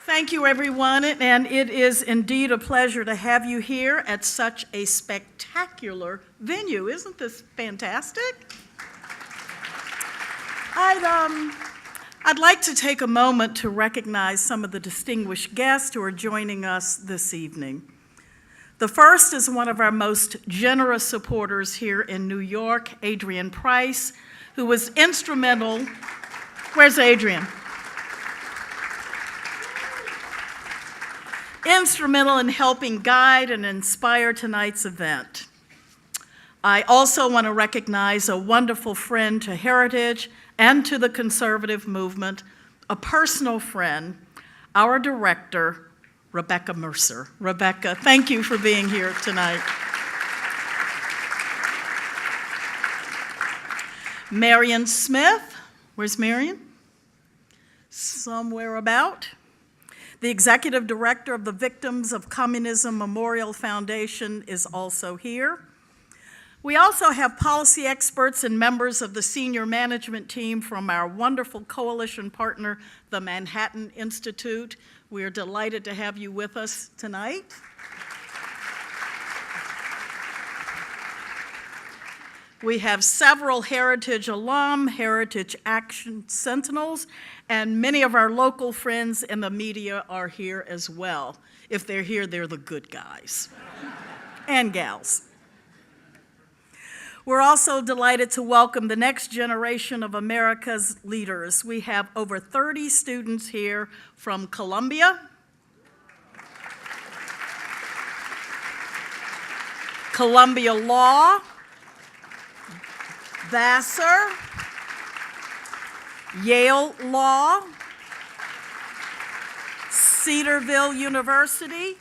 Thank you, everyone, and it is indeed a pleasure to have you here at such a spectacular venue. Isn't this fantastic? I'd like to take a moment to recognize some of the distinguished guests who are joining us this evening. The first is one of our most generous supporters here in New York, Adrienne Price, who was instrumental. Where's Adrienne? Instrumental in helping guide and inspire tonight's event. I also want to recognize a wonderful friend to Heritage and to the conservative movement, a personal friend, our director, Rebecca Mercer. Rebecca, thank you for being here tonight. Marion Smith, where's Marion? Somewhere about. The executive director of the Victims of Communism Memorial Foundation is also here. We also have policy experts and members of the senior management team from our wonderful coalition partner, the Manhattan Institute. We are delighted to have you with us tonight. We have several Heritage alum, Heritage Action Sentinels, and many of our local friends in the media are here as well. If they're here, they're the good guys and gals. We're also delighted to welcome the next generation of America's leaders. We have over 30 students here from Columbia, Columbia Law, Vassar, Yale Law, Cedarville University,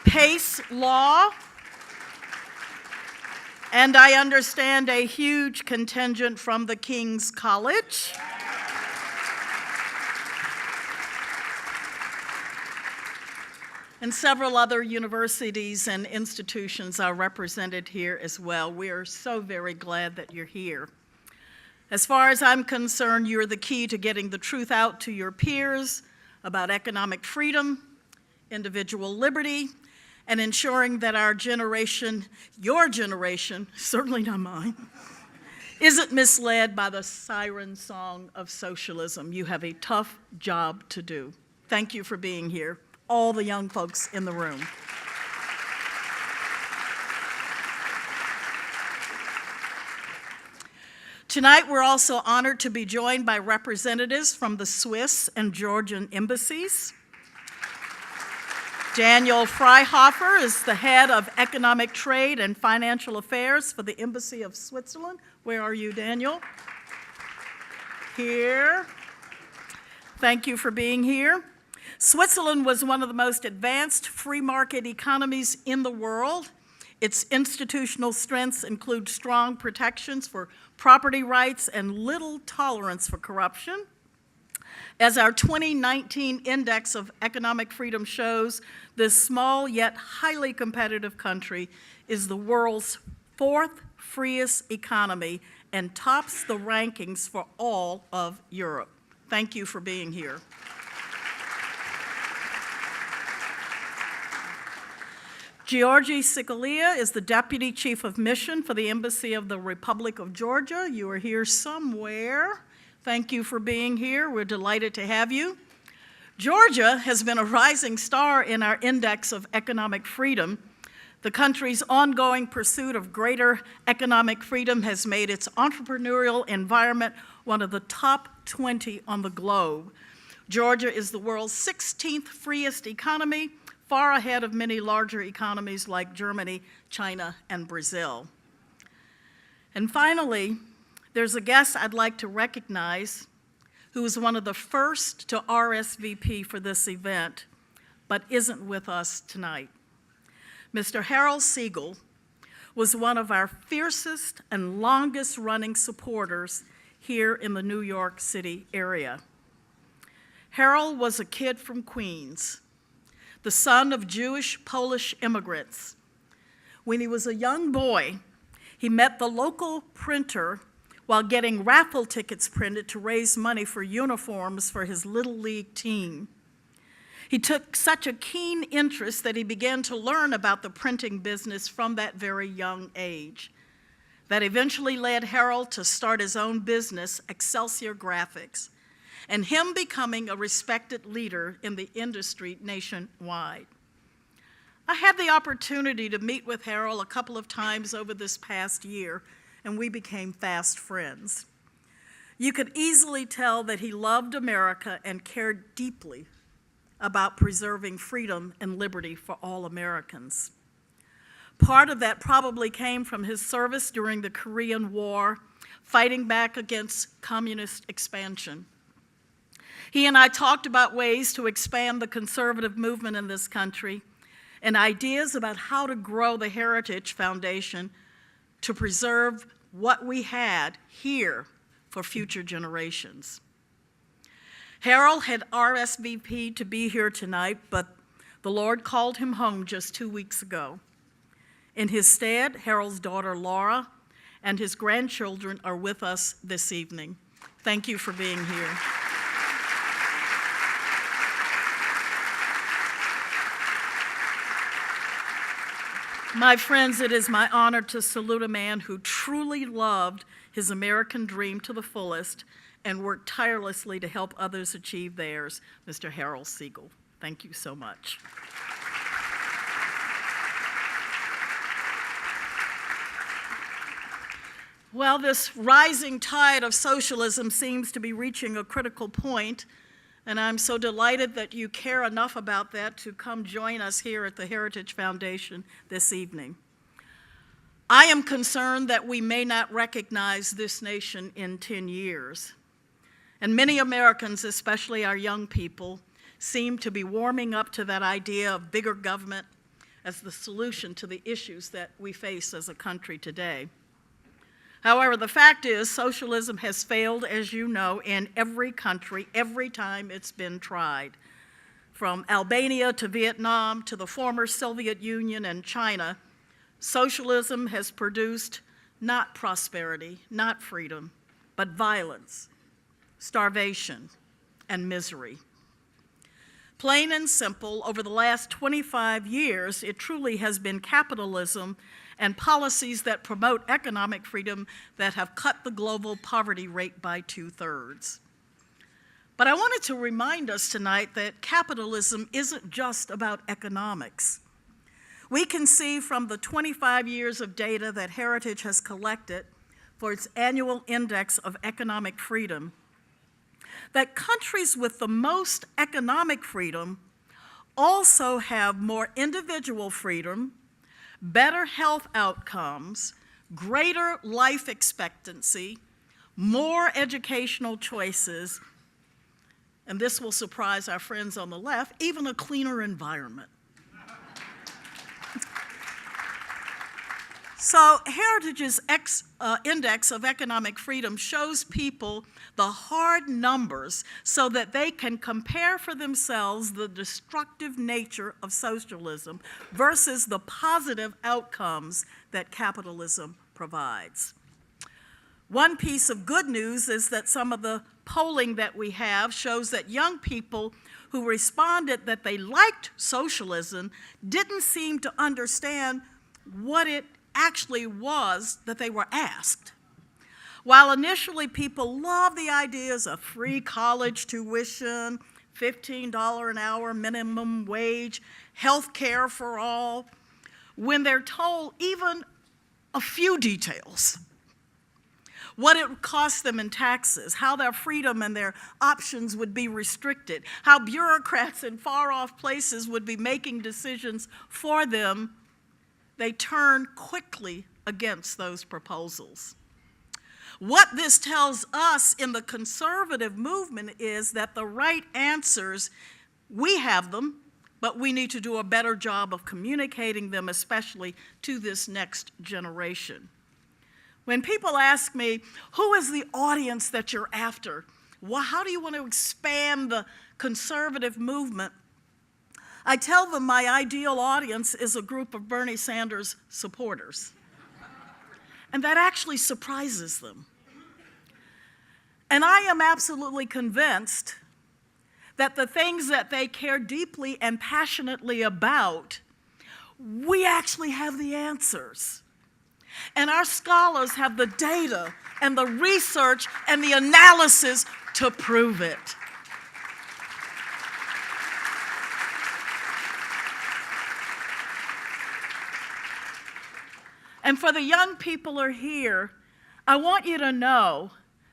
Pace Law, and I understand a huge contingent from the King's College. And several other universities and institutions are represented here as well. We are so very glad that you're here. As far as I'm concerned, you're the key to getting the truth out to your peers about economic freedom, individual liberty, and ensuring that our generation, your generation, certainly not mine, isn't misled by the siren song of socialism. You have a tough job to do. Thank you for being here, all the young folks in the room. Tonight, we're also honored to be joined by representatives from the Swiss and Georgian embassies. Daniel Frye is the head of economic trade and financial affairs for the Embassy of Switzerland. Where are you, Daniel? Here. Thank you for being here. Switzerland was one of the most advanced free market economies in the world. Its institutional strengths include strong protections for property rights and little tolerance for corruption. As our 2019 Index of Economic Freedom shows, this small yet highly competitive country is the world's fourth freest economy and tops the rankings for all of Europe. Thank you for being here. Georgi Sigalia is the Deputy Chief of Mission for the Embassy of the Republic of Georgia. You are here somewhere. Thank you for being here. We're delighted to have you. Georgia has been a rising star in our Index of Economic Freedom. The country's ongoing pursuit of greater economic freedom has made its entrepreneurial environment one of the top 20 on the globe. Georgia is the world's 16th freest economy, far ahead of many larger economies like Germany, China, and Brazil. And finally, there's a guest I'd like to recognize who was one of the first to RSVP for this event, but isn't with us tonight. Mr. Harold Siegel was one of our fiercest and longest-running supporters here in the New York City area. Harold was a kid from Queens, the son of Jewish Polish immigrants. When he was a young boy, he met the local printer while getting raffle tickets printed to raise money for uniforms for his Little League team. He took such a keen interest that he began to learn about the printing business from that very young age. That eventually led Harold to start his own business, Excelsior Graphics, and him becoming a respected leader in the industry nationwide. I had the opportunity to meet with Harold a couple of times over this past year, and we became fast friends. You could easily tell that he loved America and cared deeply about preserving freedom and liberty for all Americans. Part of that probably came from his service during the Korean War, fighting back against communist expansion. He and I talked about ways to expand the conservative movement in this country and ideas about how to grow the Heritage Foundation to preserve what we had here for future generations. Harold had RSVP'd to be here tonight, but the Lord called him home just 2 weeks ago. In his stead, Harold's daughter Laura and his grandchildren are with us this evening. Thank you for being here. My friends, it is my honor to salute a man who truly loved his American dream to the fullest and worked tirelessly to help others achieve theirs, Mr. Harold Siegel. Thank you so much. Well, this rising tide of socialism seems to be reaching a critical point, and I'm so delighted that you care enough about that to come join us here at the Heritage Foundation this evening. I am concerned that we may not recognize this nation in 10 years. And many Americans, especially our young people, seem to be warming up to that idea of bigger government as the solution to the issues that we face as a country today. However, the fact is, socialism has failed, as you know, in every country, every time it's been tried. From Albania to Vietnam to the former Soviet Union and China, socialism has produced not prosperity, not freedom, but violence, starvation, and misery. Plain and simple, over the last 25 years, it truly has been capitalism and policies that promote economic freedom that have cut the global poverty rate by 2/3. But I wanted to remind us tonight that capitalism isn't just about economics. We can see from the 25 years of data that Heritage has collected for its annual index of economic freedom that countries with the most economic freedom also have more individual freedom, better health outcomes, greater life expectancy, more educational choices, and this will surprise our friends on the left, even a cleaner environment. So Heritage's index of economic freedom shows people the hard numbers so that they can compare for themselves the destructive nature of socialism versus the positive outcomes that capitalism provides. One piece of good news is that some of the polling that we have shows that young people who responded that they liked socialism didn't seem to understand what it actually was that they were asked. While initially people loved the ideas of free college tuition, $15 an hour minimum wage, health care for all, when they're told even a few details, what it would cost them in taxes, how their freedom and their options would be restricted, how bureaucrats in far-off places would be making decisions for them, they turn quickly against those proposals. What this tells us in the conservative movement is that the right answers, we have them, but we need to do a better job of communicating them, especially to this next generation. When people ask me, who is the audience that you're after? Well, how do you want to expand the conservative movement? I tell them my ideal audience is a group of Bernie Sanders supporters. And that actually surprises them. And I am absolutely convinced that the things that they care deeply and passionately about, we actually have the answers. And our scholars have the data and the research and the analysis to prove it. And for the young people who are here, I want you to know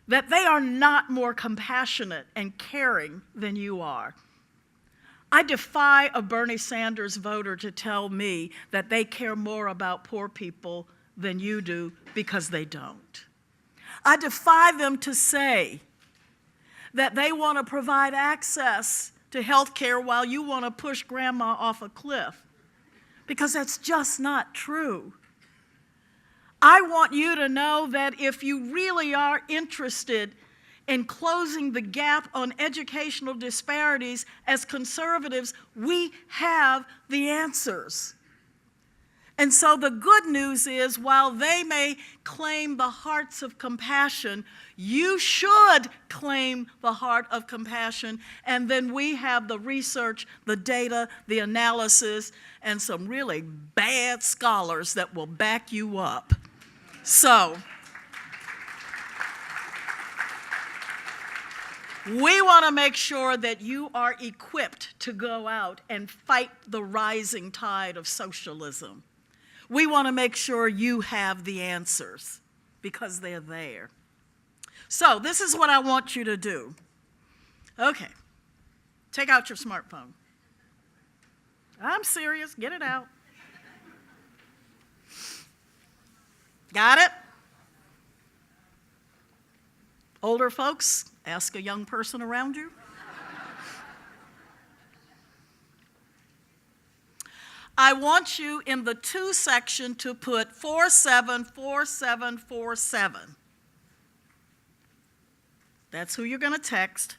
that they are not more compassionate and caring than you are. I defy a Bernie Sanders voter to tell me that they care more about poor people than you do, because they don't. I defy them to say that they want to provide access to health care while you want to push grandma off a cliff, because that's just not true. I want you to know that if you really are interested in closing the gap on educational disparities, as conservatives, we have the answers. And so the good news is, while they may claim the hearts of compassion, you should claim the heart of compassion, and then we have the research, the data, the analysis, and some really bad scholars that will back you up. So, we want to make sure that you are equipped to go out and fight the rising tide of socialism. We want to make sure you have the answers, because they're there. So, this is what I want you to do. Okay, take out your smartphone. I'm serious, get it out. Got it? Older folks, ask a young person around you. I want you in the to section to put 474747. That's who you're going to text.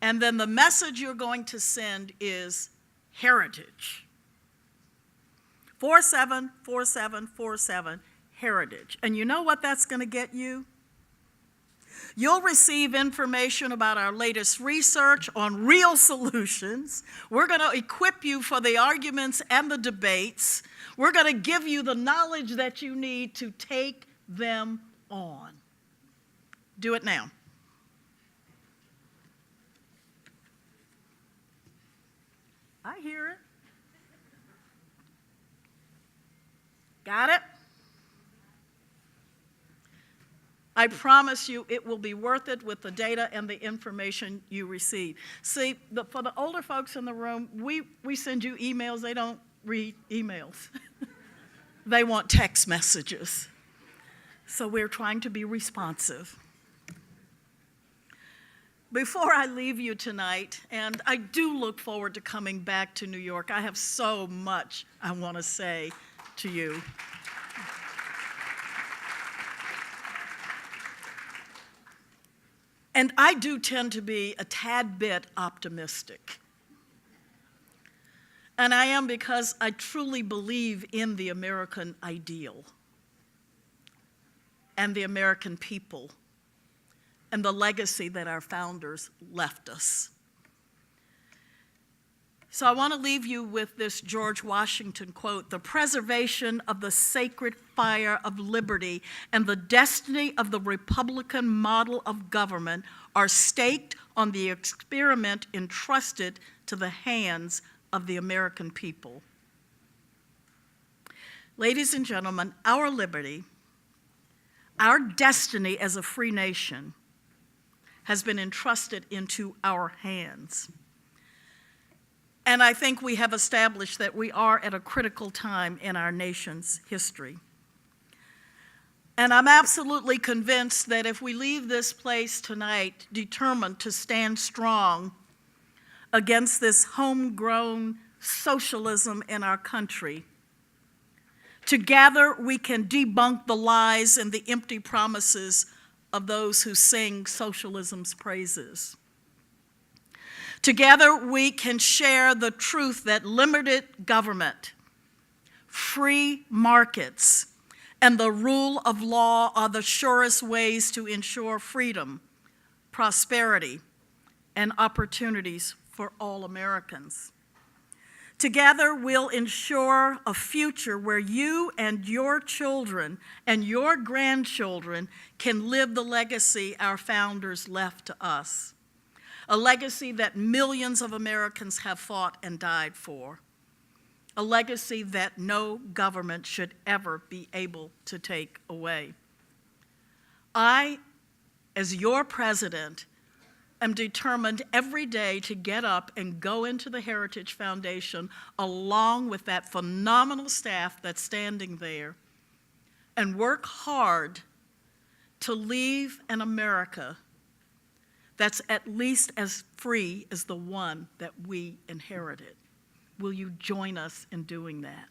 And then the message you're going to send is heritage. 474747, heritage. And you know what that's going to get you? You'll receive information about our latest research on real solutions. We're going to equip you for the arguments and the debates. We're going to give you the knowledge that you need to take them on. Do it now. I hear it. Got it? I promise you it will be worth it with the data and the information you receive. See, for the older folks in the room, we send you emails. They don't read emails. They want text messages. So we're trying to be responsive. Before I leave you tonight, and I do look forward to coming back to New York, I have so much I want to say to you. And I do tend to be a tad bit optimistic. And I am, because I truly believe in the American ideal and the American people and the legacy that our founders left us. So I want to leave you with this George Washington quote: "The preservation of the sacred fire of liberty and the destiny of the Republican model of government are staked on the experiment entrusted to the hands of the American people." Ladies and gentlemen, our liberty, our destiny as a free nation, has been entrusted into our hands. And I think we have established that we are at a critical time in our nation's history. And I'm absolutely convinced that if we leave this place tonight determined to stand strong against this homegrown socialism in our country, together we can debunk the lies and the empty promises of those who sing socialism's praises. Together, we can share the truth that limited government, free markets, and the rule of law are the surest ways to ensure freedom, prosperity, and opportunities for all Americans. Together, we'll ensure a future where you and your children and your grandchildren can live the legacy our founders left to us, a legacy that millions of Americans have fought and died for, a legacy that no government should ever be able to take away. I, as your president, am determined every day to get up and go into the Heritage Foundation along with that phenomenal staff that's standing there and work hard to leave an America that's at least as free as the one that we inherited. Will you join us in doing that?